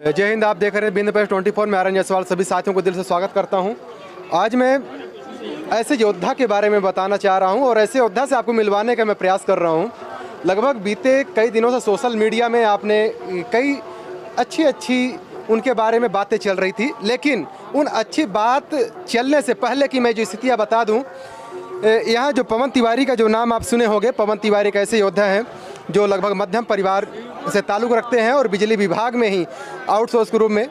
जय हिंद। आप देख रहे हैं बिंद प्रेस 24 में आर्यन जायसवाल सभी साथियों को दिल से स्वागत करता हूं। आज मैं ऐसे योद्धा के बारे में बताना चाह रहा हूं और ऐसे योद्धा से आपको मिलवाने का मैं प्रयास कर रहा हूं। लगभग बीते कई दिनों से सोशल मीडिया में आपने कई अच्छी उनके बारे में बातें चल रही थी, लेकिन उन अच्छी बात चलने से पहले की मैं जो स्थितियाँ बता दूँ। यहाँ जो पवन तिवारी का जो नाम आप सुने होंगे, पवन तिवारी एक ऐसे योद्धा हैं जो लगभग मध्यम परिवार से ताल्लुक़ रखते हैं और बिजली विभाग में ही आउटसोर्स के रूप में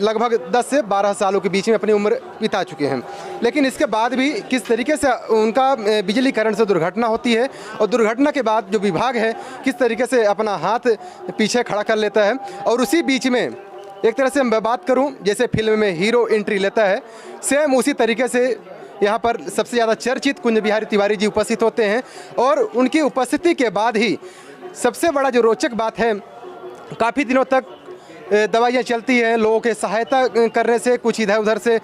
लगभग 10 से 12 सालों के बीच में अपनी उम्र बिता चुके हैं। लेकिन इसके बाद भी किस तरीके से उनका बिजलीकरण से दुर्घटना होती है और दुर्घटना के बाद जो विभाग है किस तरीके से अपना हाथ पीछे खड़ा कर लेता है। और उसी बीच में एक तरह से मैं बात करूं, जैसे फिल्म में हीरो एंट्री लेता है, सेम उसी तरीके से यहाँ पर सबसे ज़्यादा चर्चित कुंज बिहारी तिवारी जी उपस्थित होते हैं। और उनकी उपस्थिति के बाद ही सबसे बड़ा जो रोचक बात है, काफ़ी दिनों तक दवाइयाँ चलती हैं, लोगों के सहायता करने से, कुछ इधर उधर से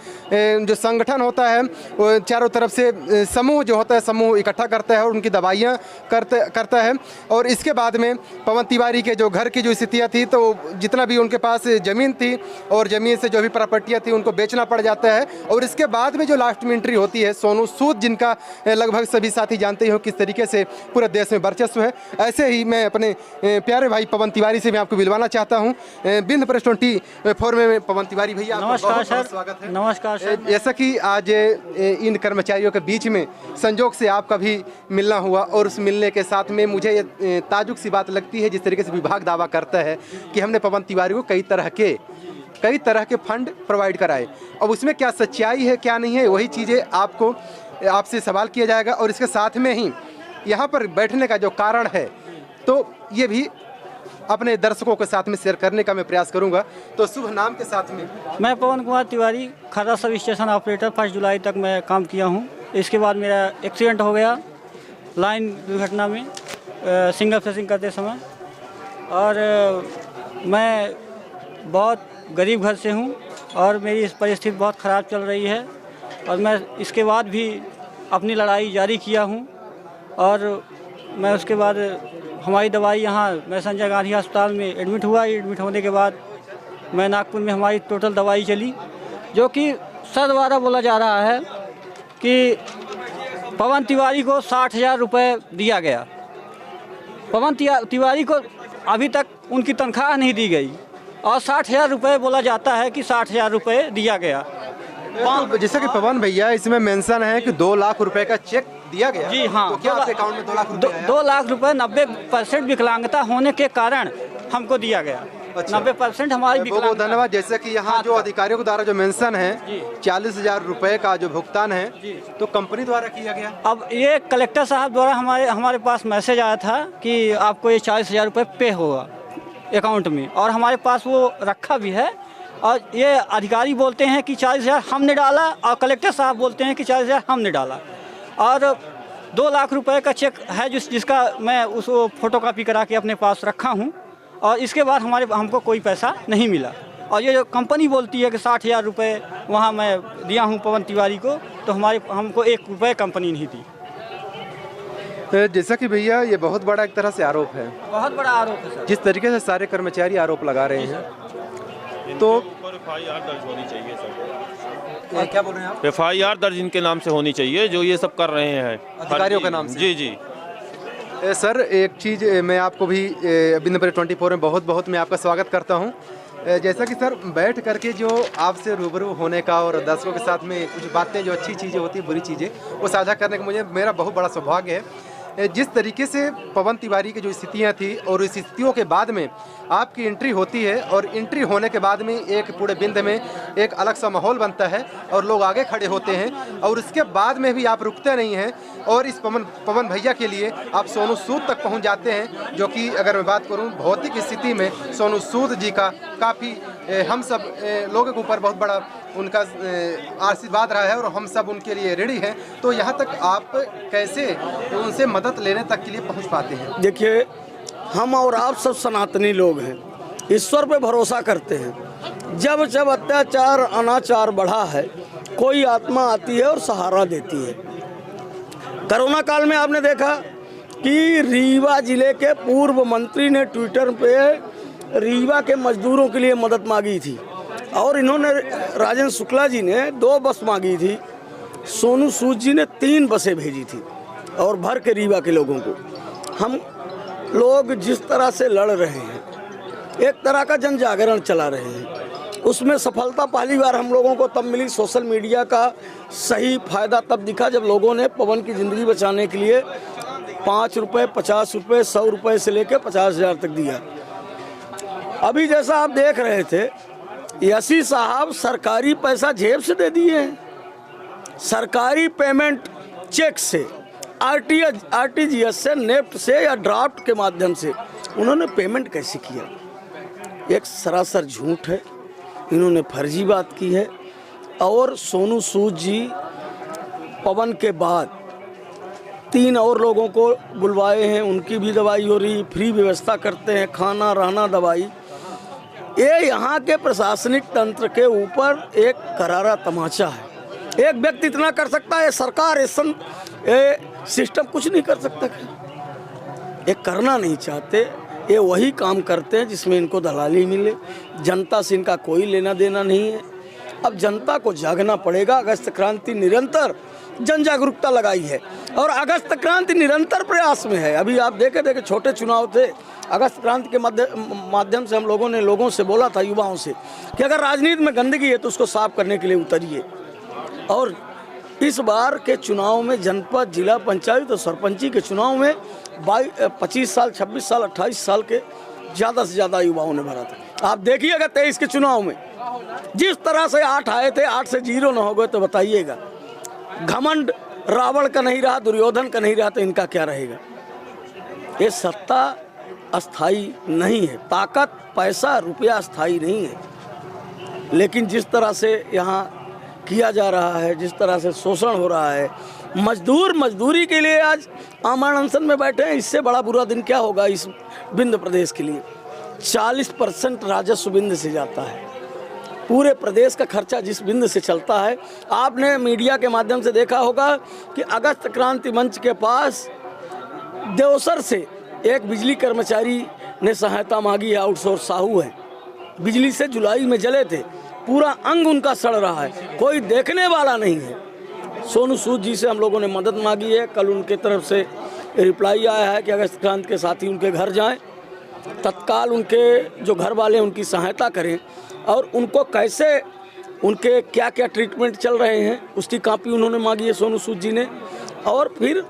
जो संगठन होता है वो चारों तरफ से समूह जो होता है समूह इकट्ठा करता है और उनकी दवाइयाँ करता है। और इसके बाद में पवन तिवारी के जो घर की जो स्थितियाँ थी, तो जितना भी उनके पास ज़मीन थी और ज़मीन से जो भी प्रॉपर्टियाँ थी उनको बेचना पड़ जाता है। और इसके बाद में जो लास्ट में एंट्री होती है सोनू सूद, जिनका लगभग सभी साथी जानते हो किस तरीके से पूरे देश में वर्चस्व है, ऐसे ही मैं अपने प्यारे भाई पवन तिवारी से मैं आपको मिलवाना चाहता हूँ। बिंद प्रेस 24 में पवन तिवारी भैया, नमस्कार सर। स्वागत है। नमस्कार सर। जैसा कि आज इन कर्मचारियों के बीच में संजोग से आपका भी मिलना हुआ और उस मिलने के साथ में मुझे ये ताजुब सी बात लगती है, जिस तरीके से विभाग दावा करता है कि हमने पवन तिवारी को कई तरह के फंड प्रोवाइड कराए। अब उसमें क्या सच्चाई है क्या नहीं है, वही चीज़ें आपसे सवाल किया जाएगा। और इसके साथ में ही यहाँ पर बैठने का जो कारण है, तो ये भी अपने दर्शकों के साथ में शेयर करने का मैं प्रयास करूंगा। तो शुभ नाम के साथ में मैं पवन कुमार तिवारी, खर्रा सब स्टेशन ऑपरेटर 1 जुलाई तक मैं काम किया हूं। इसके बाद मेरा एक्सीडेंट हो गया लाइन दुर्घटना में सिंगल फेसिंग करते समय। और मैं बहुत गरीब घर से हूं और मेरी इस परिस्थिति बहुत ख़राब चल रही है। और मैं इसके बाद भी अपनी लड़ाई जारी किया हूं। और मैं उसके बाद हमारी दवाई यहाँ मैं संजय गांधी अस्पताल में एडमिट हुआ। एडमिट होने के बाद मैं नागपुर में हमारी टोटल दवाई चली, जो कि सर द्वारा बोला जा रहा है कि पवन तिवारी को 60,000 रुपये दिया गया। पवन तिवारी को अभी तक उनकी तनख्वाह नहीं दी गई और 60,000 रुपये बोला जाता है कि 60,000 रुपये दिया गया। तो जैसे कि पवन भैया इसमें मेंशन है कि 2 लाख रुपए का चेक दिया गया। जी हाँ। तो क्या आपके अकाउंट में 2 लाख रुपए आया? 2 लाख रुपए 90% विकलांगता होने के कारण हमको दिया गया। अच्छा। 90% हमारी विकलांगता। बहुत धन्यवाद। जैसे कि यहाँ जो अधिकारियों के द्वारा जो मेंशन है 40,000 रुपए का जो भुगतान है, तो कंपनी द्वारा किया गया। अब ये कलेक्टर साहब द्वारा हमारे पास मैसेज आया था कि आपको ये 40,000 रुपये पे होगा अकाउंट में, और हमारे पास वो रखा भी है। और ये अधिकारी बोलते हैं कि 40,000 हमने डाला और कलेक्टर साहब बोलते हैं कि 40,000 हमने डाला। और 2 लाख रुपए का चेक है जिसका मैं उसको फोटोकॉपी करा के अपने पास रखा हूं। और इसके बाद हमको कोई पैसा नहीं मिला। और ये जो कंपनी बोलती है कि 60,000 रुपये वहाँ मैं दिया हूं पवन तिवारी को, तो हमको 1 रुपये कंपनी नहीं दी। जैसा कि भैया ये बहुत बड़ा एक तरह से आरोप है, बहुत बड़ा आरोप है सर। जिस तरीके से सारे कर्मचारी आरोप लगा रहे हैं, तो FIR दर्ज होनी चाहिए सर। क्या बोल रहे हैं आप? FIR दर्ज इनके नाम से होनी चाहिए जो ये सब कर रहे हैं अधिकारियों के नाम से। जी जी। सर एक चीज़ मैं आपको भी बिंद प्रेस 24 में बहुत मैं आपका स्वागत करता हूं। जैसा कि सर बैठ करके जो आपसे रूबरू होने का और दर्शकों के साथ में कुछ बातें जो अच्छी चीज़ें होती हैं, बुरी चीज़ें, वो साझा करने का मेरा बहुत बड़ा सौभाग्य है। जिस तरीके से पवन तिवारी की जो स्थितियाँ थी और इस स्थितियों के बाद में आपकी एंट्री होती है और एंट्री होने के बाद में एक पूरे बिंद में एक अलग सा माहौल बनता है और लोग आगे खड़े होते हैं। और उसके बाद में भी आप रुकते नहीं हैं और इस पवन भैया के लिए आप सोनू सूद तक पहुंच जाते हैं, जो कि अगर मैं बात करूं भौतिक स्थिति में सोनू सूद जी का काफ़ी हम सब लोगों के ऊपर बहुत बड़ा उनका आशीर्वाद रहा है और हम सब उनके लिए ऋणी हैं। तो यहाँ तक आप कैसे उनसे मदद लेने तक के लिए पहुँच पाते हैं? देखिए, हम और आप सब सनातनी लोग हैं, ईश्वर पे भरोसा करते हैं। जब अत्याचार अनाचार बढ़ा है, कोई आत्मा आती है और सहारा देती है। कोरोना काल में आपने देखा कि रीवा जिले के पूर्व मंत्री ने ट्विटर पे रीवा के मजदूरों के लिए मदद मांगी थी और इन्होंने, राजेंद्र शुक्ला जी ने 2 बस मांगी थी, सोनू सूद जी ने 3 बसें भेजी थी और भर के रीवा के लोगों को। हम लोग जिस तरह से लड़ रहे हैं, एक तरह का जन जागरण चला रहे हैं, उसमें सफलता पहली बार हम लोगों को तब मिली। सोशल मीडिया का सही फायदा तब दिखा जब लोगों ने पवन की ज़िंदगी बचाने के लिए 5 रुपये, 50 रुपये, 100 रुपये से लेकर 50,000 तक दिया। अभी जैसा आप देख रहे थे, यसी साहब सरकारी पैसा जेब से दे दिए हैं, सरकारी पेमेंट चेक से, RTGS से, नेफ्ट से या ड्राफ्ट के माध्यम से उन्होंने पेमेंट कैसे किया? एक सरासर झूठ है, इन्होंने फर्जी बात की है। और सोनू सूद जी पवन के बाद 3 और लोगों को बुलवाए हैं, उनकी भी दवाई हो रही, फ्री व्यवस्था करते हैं, खाना, रहना, दवाई। ये यहाँ के प्रशासनिक तंत्र के ऊपर एक करारा तमाचा है। एक व्यक्ति इतना कर सकता है, सरकार ये सिस्टम कुछ नहीं कर सकता। ये करना नहीं चाहते, ये वही काम करते हैं जिसमें इनको दलाली मिले। जनता से इनका कोई लेना देना नहीं है। अब जनता को जागना पड़ेगा। अगस्त क्रांति निरंतर जन जागरूकता लगाई है और अगस्त क्रांति निरंतर प्रयास में है। अभी आप देखे छोटे चुनाव थे, अगस्त क्रांति के माध्यम से हम लोगों ने लोगों से बोला था, युवाओं से, कि अगर राजनीति में गंदगी है तो उसको साफ करने के लिए उतरिए। और इस बार के चुनाव में जनपद, जिला पंचायत और सरपंची के चुनाव में 25 साल, 26 साल, 28 साल के ज़्यादा से ज़्यादा युवाओं ने भरा था। आप देखिएगा 23 के चुनाव में जिस तरह से 8 आए थे, 8 से 0 न हो गए तो बताइएगा। घमंड रावण का नहीं रहा, दुर्योधन का नहीं रहा, तो इनका क्या रहेगा? ये सत्ता अस्थाई नहीं है, ताकत, पैसा, रुपया अस्थाई नहीं है। लेकिन जिस तरह से यहाँ किया जा रहा है, जिस तरह से शोषण हो रहा है, मजदूर मजदूरी के लिए आज आमरण अनशन में बैठे हैं, इससे बड़ा बुरा दिन क्या होगा इस विंध्य प्रदेश के लिए। 40% राजस्व विंध्य से जाता है। पूरे प्रदेश का खर्चा जिस विंध्य से चलता है। आपने मीडिया के माध्यम से देखा होगा कि अगस्त क्रांति मंच के पास देवसर से एक बिजली कर्मचारी ने सहायता मांगी है, आउटसोर्स साहू है, बिजली से जुलाई में जले थे, पूरा अंग उनका सड़ रहा है, कोई देखने वाला नहीं है। सोनू सूद जी से हम लोगों ने मदद मांगी है। कल उनके तरफ से रिप्लाई आया है कि अगस्त क्रांति के साथी उनके घर जाएं, तत्काल उनके जो घर वाले उनकी सहायता करें और उनको कैसे, उनके क्या क्या ट्रीटमेंट चल रहे हैं उसकी कॉपी उन्होंने मांगी है सोनू सूद जी ने। और फिर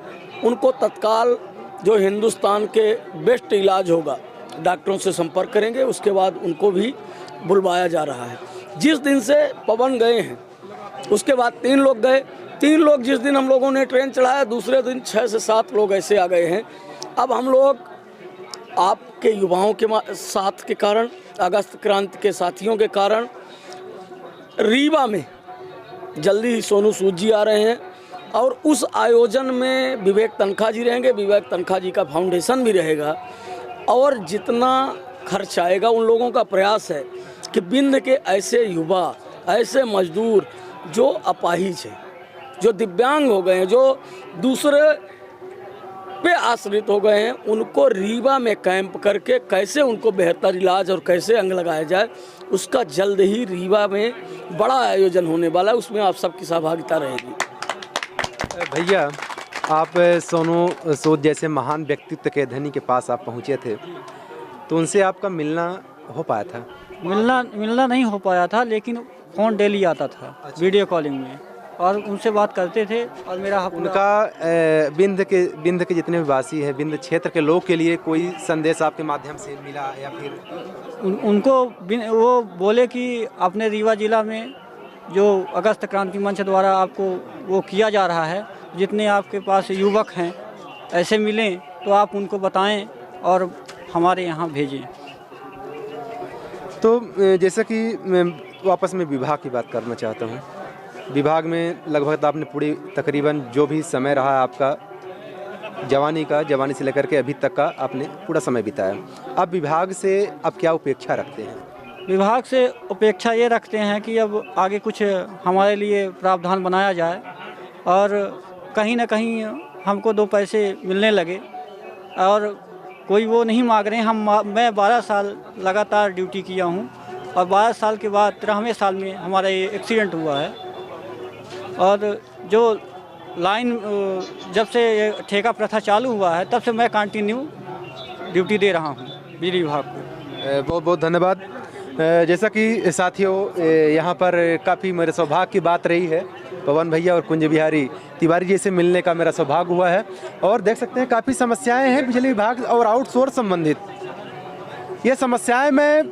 उनको तत्काल जो हिंदुस्तान के बेस्ट इलाज होगा, डॉक्टरों से संपर्क करेंगे। उसके बाद उनको भी बुलवाया जा रहा है। जिस दिन से पवन गए हैं उसके बाद 3 लोग गए। 3 लोग जिस दिन हम लोगों ने ट्रेन चढ़ाया, दूसरे दिन 6 से 7 लोग ऐसे आ गए हैं। अब हम लोग आपके युवाओं के साथ के कारण, अगस्त क्रांति के साथियों के कारण रीवा में जल्दी ही सोनू सूद जी आ रहे हैं और उस आयोजन में विवेक तनखा जी रहेंगे। विवेक तनखा जी का फाउंडेशन भी रहेगा और जितना खर्च आएगा, उन लोगों का प्रयास है कि विंध्य के ऐसे युवा, ऐसे मजदूर जो अपाहिज हैं, जो दिव्यांग हो गए हैं, जो दूसरे पे आश्रित हो गए हैं, उनको रीवा में कैंप करके कैसे उनको बेहतर इलाज और कैसे अंग लगाया जाए, उसका जल्द ही रीवा में बड़ा आयोजन होने वाला है। उसमें आप सबकी सहभागिता रहेगी। भैया, आप सोनू सूद जैसे महान व्यक्तित्व के धनी के पास आप पहुँचे थे, तो उनसे आपका मिलना हो पाया था? मिलना नहीं हो पाया था, लेकिन फ़ोन डेली आता था। अच्छा। वीडियो कॉलिंग में, और उनसे बात करते थे। और मेरा उनका विंध्य के जितने भी वासी हैं, विंध्य क्षेत्र के लोग के लिए कोई संदेश आपके माध्यम से मिला या फिर उनको वो बोले कि अपने रीवा जिला में जो अगस्त क्रांति मंच द्वारा आपको वो किया जा रहा है, जितने आपके पास युवक हैं ऐसे मिलें तो आप उनको बताएं और हमारे यहाँ भेजें। तो जैसा कि मैं वापस में विभाग की बात करना चाहता हूँ। विभाग में लगभग आपने पूरी तकरीबन जो भी समय रहा आपका जवानी से लेकर के अभी तक का आपने पूरा समय बिताया। अब विभाग से अब क्या अपेक्षा रखते हैं? विभाग से अपेक्षा ये रखते हैं कि अब आगे कुछ हमारे लिए प्रावधान बनाया जाए और कहीं ना कहीं हमको 2 पैसे मिलने लगे और कोई वो नहीं मांग रहे हैं। मैं 12 साल लगातार ड्यूटी किया हूँ और 12 साल के बाद 13वें साल में हमारा ये एक्सीडेंट हुआ है। और जो लाइन जब से ये ठेका प्रथा चालू हुआ है तब से मैं कंटिन्यू ड्यूटी दे रहा हूँ बिजली विभाग को। बहुत बहुत धन्यवाद। जैसा कि साथियों यहाँ पर काफ़ी मेरे सौभाग्य की बात रही है, पवन भैया और कुंज बिहारी तिवारी जी से मिलने का मेरा सौभाग्य हुआ है। और देख सकते हैं काफ़ी समस्याएं हैं बिजली विभाग और आउटसोर्स संबंधित। ये समस्याएं मैं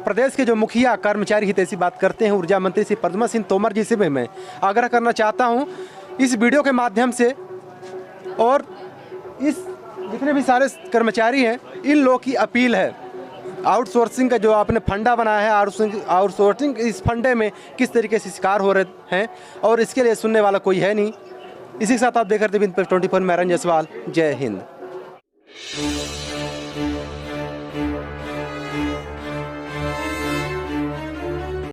प्रदेश के जो मुखिया कर्मचारी हितैषी बात करते हैं ऊर्जा मंत्री श्री प्रद्युम्न सिंह तोमर जी से भी मैं आग्रह करना चाहता हूँ इस वीडियो के माध्यम से, और इस जितने भी सारे कर्मचारी हैं इन लोगों की अपील है, आउटसोर्सिंग का जो आपने फंडा बनाया है, आउटसोर्सिंग इस फंडे में किस तरीके से शिकार हो रहे हैं और इसके लिए सुनने वाला कोई है नहीं। इसी के साथ आप देख रहे थे 24 मैं आर्यन जायसवाल। जय हिंद।